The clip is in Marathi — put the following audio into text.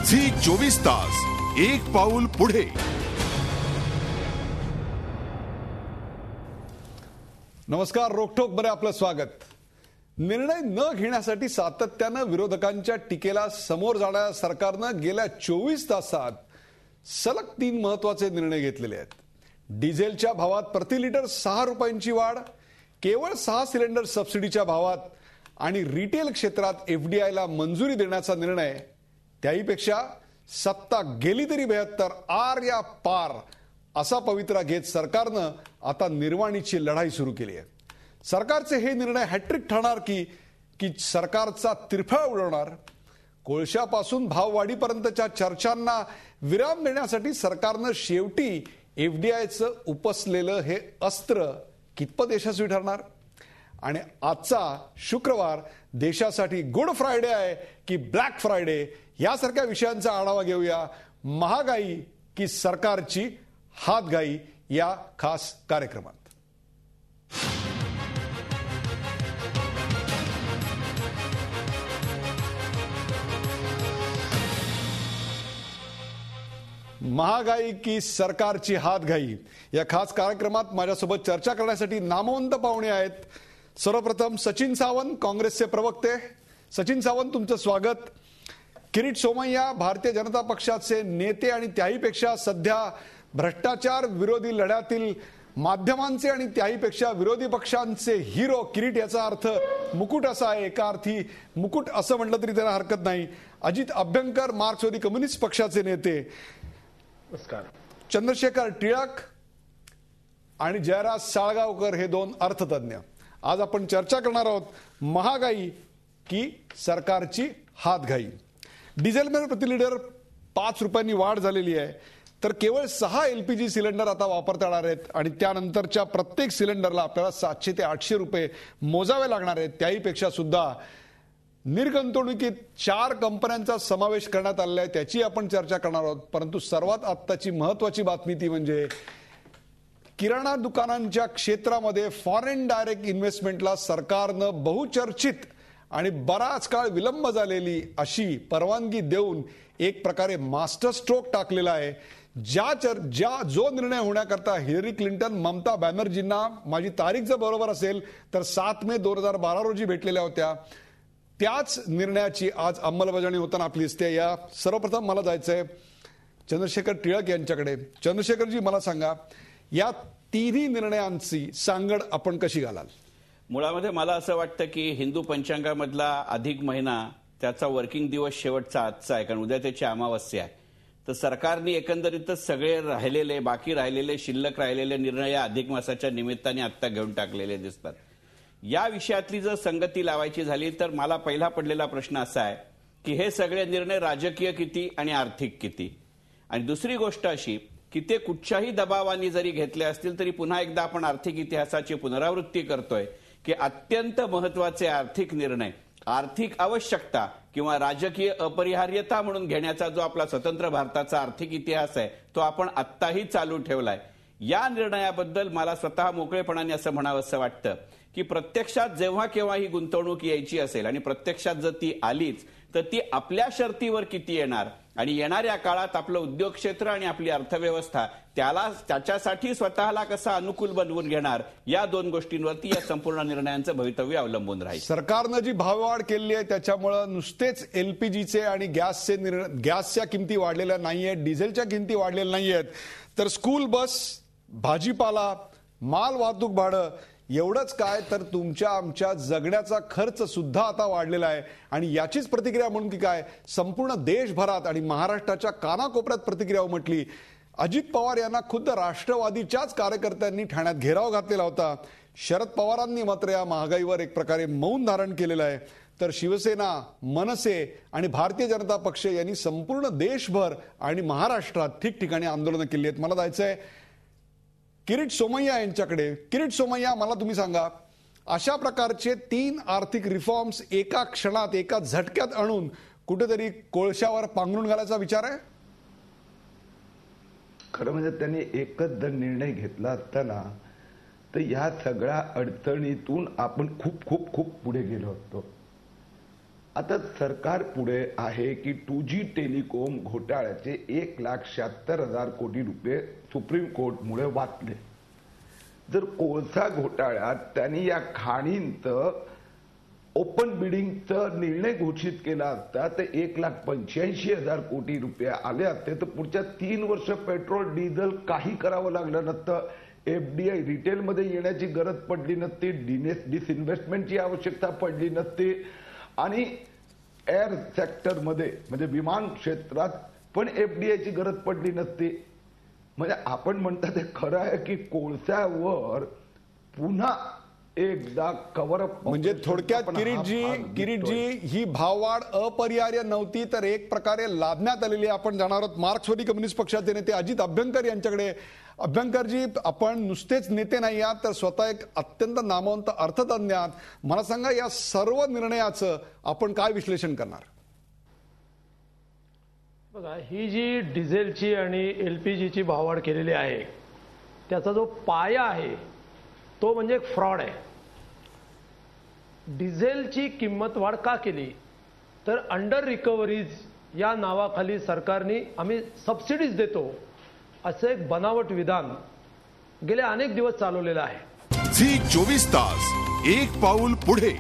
झी 24 तास एक पाऊल पुढे. नमस्कार, रोखोक मध्ये आपलं स्वागत. निर्णय न घेण्यासाठी सातत्यानं विरोधकांच्या टीकेला समोर जाणाऱ्या सरकारनं गेल्या 24 तासात सलग 3 महत्वाचे निर्णय घेतलेले आहेत. डिझेलच्या भावात प्रति लिटर 6 रुपयांची वाढ, केवळ 6 सिलेंडर सबसिडीच्या भावात आणि रिटेल क्षेत्रात एफडीआयला मंजुरी देण्याचा निर्णय. त्याहीपेक्षा सत्ता गेली तरी 72 आर या पार असा पवित्रा घेत सरकारनं आता निर्वाणीची लढाई सुरू केली आहे. सरकारचे हे निर्णय हॅट्रिक ठरणार की सरकारचा तिरफळा उडवणार. कोळशापासून भाववाढीपर्यंतच्या चर्चांना विराम देण्यासाठी सरकारनं शेवटी एफडीआयचं उपसलेलं हे अस्त्र कितपत यशस्वी ठरणार. आणि आजचा शुक्रवार देशासाठी गुड फ्रायडे आहे की ब्लॅक फ्रायडे यासारख्या विषयांचा आढावा घेऊया महागाई की सरकारची हातघाई या खास कार्यक्रमात. महागाई की सरकारची हातघाई या खास कार्यक्रमात माझ्यासोबत चर्चा करण्यासाठी नामवंत पाहुणे आहेत. सर्वप्रथम सचिन सावंत, काँग्रेसचे प्रवक्ते. सचिन सावंत, तुमचं स्वागत. किरीट सोमय्या, भारतीय जनता पक्षाचे नेते आणि त्याहीपेक्षा सध्या भ्रष्टाचार विरोधी लढ्यातील माध्यमांचे आणि त्याहीपेक्षा विरोधी पक्षांचे हिरो. किरीट याचा अर्थ मुकुट असा आहे, एका अर्थी मुकुट असं म्हटलं तरी त्याला हरकत नाही. अजित अभ्यंकर, मार्क्सवादी कम्युनिस्ट पक्षाचे नेते. नमस्कार. चंद्रशेखर टिळक आणि जयराज साळगावकर हे 2 अर्थतज्ञ. आज आपण चर्चा करणार आहोत महागाई की सरकारची हातघाई. डिझेलमध्ये प्रति लिटर 5 रुपयांनी वाढ झालेली आहे, तर केवळ 6 LPG सिलेंडर आता वापरता येणार आहेत आणि त्यानंतरच्या प्रत्येक सिलेंडरला आपल्याला 700 ते 800 रुपये मोजावे लागणार आहेत. त्याहीपेक्षा सुद्धा निर्गुंतवणुकीत 4 कंपन्यांचा समावेश करण्यात आलेला आहे, त्याची आपण चर्चा करणार आहोत. परंतु सर्वात आत्ताची महत्वाची बातमी ती म्हणजे किराणा दुकानांच्या क्षेत्रामध्ये फॉरेन डायरेक्ट इन्व्हेस्टमेंटला सरकारनं बहुचर्चित आणि बराच काळ विलंब झालेली अशी परवानगी देऊन एक प्रकारे मास्टर स्ट्रोक टाकलेला आहे. जो निर्णय होण्याकरता हिलरी क्लिंटन ममता बॅनर्जींना, माझी तारीख जर बरोबर असेल तर 7 मे 2012 रोजी भेटलेल्या होत्या, त्याच निर्णयाची आज अंमलबजावणी होताना आपली दिसते. या सर्वप्रथम मला जायचंय चंद्रशेखर टिळक यांच्याकडे. चंद्रशेखरजी, मला सांगा, या तिन्ही निर्णयांची सांगड आपण कशी घालाल? मुळामध्ये मला असं वाटतं की हिंदू पंचांगामधला अधिक महिना त्याचा वर्किंग दिवस शेवटचा आजचा आहे, कारण उद्या त्याची अमावस्या आहे. तर सरकारने एकंदरीतच सगळे बाकी राहिलेले शिल्लक राहिलेले निर्णय या अधिक मासाच्या निमित्ताने आत्ता घेऊन टाकलेले दिसतात. या विषयातली जर संगती लावायची झाली तर मला पहिला पडलेला प्रश्न असा आहे की हे सगळे निर्णय राजकीय किती आणि आर्थिक किती. आणि दुसरी गोष्ट अशी की ते कुठच्याही दबावाने जरी घेतले असतील तरी पुन्हा एकदा आपण आर्थिक इतिहासाची पुनरावृत्ती करतोय की अत्यंत महत्वाचे आर्थिक निर्णय आर्थिक आवश्यकता किंवा राजकीय अपरिहार्यता म्हणून घेण्याचा जो आपला स्वतंत्र भारताचा आर्थिक इतिहास आहे तो आपण आत्ताही चालू ठेवलाय. या निर्णयाबद्दल मला स्वतः मोकळेपणाने असं म्हणावंसं वाटतं की प्रत्यक्षात जेव्हा केव्हा ही गुंतवणूक यायची असेल आणि प्रत्यक्षात जर ती आलीच तर ती आपल्या शर्तीवर किती येणार आणि येणाऱ्या काळात आपलं उद्योग क्षेत्र आणि आपली अर्थव्यवस्था त्याच्यासाठी स्वतःला कसं अनुकूल बनवून घेणार, या 2 गोष्टींवरती या संपूर्ण निर्णयांचं भवितव्य अवलंबून राहील. सरकारनं जी भाववाढ केली आहे त्याच्यामुळे नुसतेच LPGचे आणि गॅसच्या किमती वाढलेल्या नाहीये, डिझेलच्या किमती वाढलेल्या नाहीयेत, तर स्कूल बस, भाजीपाला, माल वाहतूक भाडं एवढंच काय तर तुमच्या आमच्या जगण्याचा खर्च सुद्धा आता वाढलेला आहे. आणि याचीच प्रतिक्रिया म्हणून की काय संपूर्ण देशभरात आणि महाराष्ट्राच्या कानाकोपऱ्यात प्रतिक्रिया उमटली. अजित पवार यांना खुद्द राष्ट्रवादीच्याच कार्यकर्त्यांनी ठाण्यात घेराव घातलेला होता. शरद पवारांनी मात्र या महागाईवर एक प्रकारे मौन धारण केलेलं आहे. तर शिवसेना, मनसे आणि भारतीय जनता पक्ष यांनी संपूर्ण देशभर आणि महाराष्ट्रात ठिकठिकाणी आंदोलनं केली आहेत. मला जायचंय किरीट सोमय्या यांच्याकडे. किरीट सोमय्या, मला तुम्ही सांगा, अशा प्रकारचे 3 आर्थिक रिफॉर्म्स एका क्षणात एका झटक्यात आणून कुठेतरी कोळशावर पांघरून घालायचा विचार आहे? खरं म्हणजे त्यांनी एकच जर निर्णय घेतला असताना तर या सगळ्या अडचणीतून आपण खूप खूप खूप पुढे गेलो होतो. आता सरकार पुढे आहे की 2G टेलिकॉम घोटाळ्याचे 1,76,000 कोटी रुपये सुप्रीम कोर्टमुळे वाचले. जर कोळसा घोटाळ्यात त्यांनी या खाणींचं ओपन बिडिंगचा निर्णय घोषित केला असता तर 1,85,000 कोटी रुपये आले असते तर पुढच्या 3 वर्ष पेट्रोल डिझेल काही करावं लागलं नसतं. FDI रिटेलमध्ये येण्याची गरज पडली नसती, डिसइन्व्हेस्टमेंटची आवश्यकता पडली नसती आणि एअर सेक्टरमध्ये म्हणजे विमान क्षेत्रात पण FDIची गरज पडली नसती. म्हणजे आपण म्हणता ते खरं आहे की कोळशावर पुन्हा एकदा कव्हर अप. म्हणजे थोडक्यात किरीटजी ही भाववाढ अपरिहार्य नव्हती तर एक प्रकारे लादण्यात आलेली. आपण जाणार आहोत मार्क्सवादी कम्युनिस्ट पक्षाचे नेते अजित अभ्यंकर यांच्याकडे. अभ्यंकरजी, आपण नुसतेच नेते नाही आहात तर स्वतः एक अत्यंत नामवंत अर्थतज्ञ आहात. मला सांगा, या सर्व निर्णयाचं आपण काय विश्लेषण करणार? बघा, ही जी डिझेलची आणि LPGची भाववाढ केलेली आहे त्याचा जो पाया आहे तो म्हणजे एक फ्रॉड आहे. डिझेलची किंमत वाढ का केली तर अंडर रिकव्हरीज या नावाखाली सरकारने आम्ही सबसिडीज देतो असं एक बनावट विधान गेले अनेक दिवस चालवलेलं आहे. झी 24 तास, एक पाऊल पुढे.